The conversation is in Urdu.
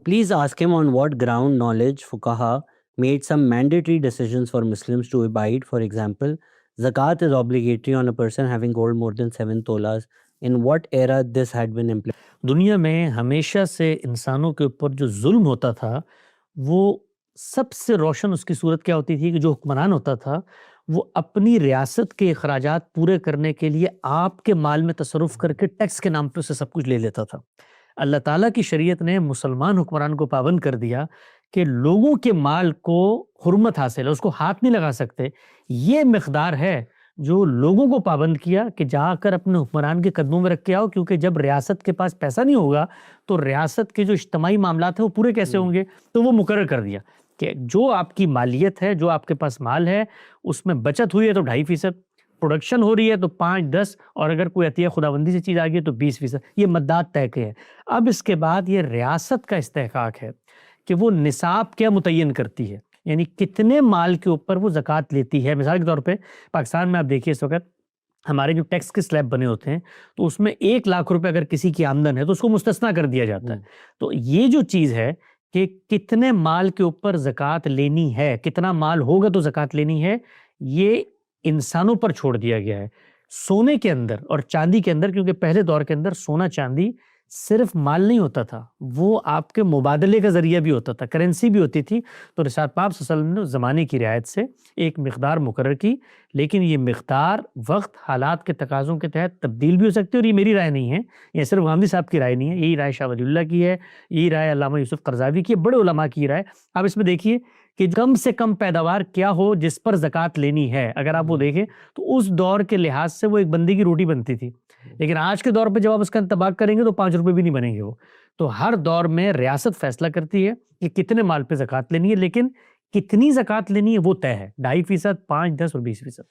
Please ask him on what ground knowledge fuqaha made some mandatory decisions for Muslims to abide. For example, zakat is obligatory on a person having gold more than 7 tolas. In what era this had been implemented? دنیا میں ہمیشہ سے انسانوں کے اوپر جو ظلم ہوتا تھا وہ سب سے روشن اس کی صورت کیا ہوتی تھی کہ جو حکمران ہوتا تھا وہ اپنی ریاست کے اخراجات پورے کرنے کے لیے آپ کے مال میں تصرف کر کے ٹیکس کے نام پہ اسے سب کچھ لے لیتا تھا۔ اللہ تعالیٰ کی شریعت نے مسلمان حکمران کو پابند کر دیا کہ لوگوں کے مال کو حرمت حاصل ہے، اس کو ہاتھ نہیں لگا سکتے۔ یہ مقدار ہے جو لوگوں کو پابند کیا کہ جا کر اپنے حکمران کے قدموں میں رکھ کے آؤ، کیونکہ جب ریاست کے پاس پیسہ نہیں ہوگا تو ریاست کے جو اجتماعی معاملات ہیں وہ پورے کیسے ہوں گے؟ تو وہ مقرر کر دیا کہ جو آپ کی مالیت ہے، جو آپ کے پاس مال ہے، اس میں بچت ہوئی ہے تو 2.5%، پروڈکشن ہو رہی ہے تو 5-10، اور اگر کوئی عطیہ خداوندی سے چیز آ گئی ہے تو 20%۔ یہ مدات طے کے ہیں۔ اب اس کے بعد یہ ریاست کا استحقاق ہے کہ وہ نصاب کیا متعین کرتی ہے، یعنی کتنے مال کے اوپر وہ زکوٰۃ لیتی ہے۔ مثال کے طور پہ پاکستان میں آپ دیکھیے اس وقت ہمارے جو ٹیکس کے سلیب بنے ہوتے ہیں تو اس میں 1 لاکھ روپے اگر کسی کی آمدن ہے تو اس کو مستثنیٰ کر دیا جاتا ہے۔ تو یہ جو چیز ہے کہ کتنے مال کے اوپر زکوٰۃ لینی ہے، کتنا مال ہوگا تو زکوٰۃ لینی ہے، یہ انسانوں پر چھوڑ دیا گیا ہے۔ سونے کے اندر اور چاندی کے اندر، کیونکہ پہلے دور کے اندر سونا چاندی صرف مال نہیں ہوتا تھا، وہ آپ کے مبادلے کا ذریعہ بھی ہوتا تھا، کرنسی بھی ہوتی تھی۔ تو رسالت پاک صلی اللہ علیہ وسلم نے زمانے کی رعایت سے ایک مقدار مقرر کی، لیکن یہ مقدار وقت حالات کے تقاضوں کے تحت تبدیل بھی ہو سکتی ہے، اور یہ میری رائے نہیں ہے، یہ صرف غامدی صاحب کی رائے نہیں ہے، یہی رائے شاہ ولی اللہ کی ہے، یہی رائے علامہ یوسف قرضاوی کی ہے، بڑے علماء کی رائے۔ آپ اس میں دیکھیے کہ کم سے کم پیداوار کیا ہو جس پر زکوٰۃ لینی ہے۔ اگر آپ وہ دیکھیں تو اس دور کے لحاظ سے وہ ایک بندے کی روٹی بنتی تھی، لیکن آج کے دور پہ جب آپ اس کا انطباق کریں گے تو 5 روپے بھی نہیں بنیں گے وہ۔ تو ہر دور میں ریاست فیصلہ کرتی ہے کہ کتنے مال پہ زکوٰۃ لینی ہے، لیکن کتنی زکوٰۃ لینی ہے وہ طے ہے، 2.5%، 5، 10 اور 20%۔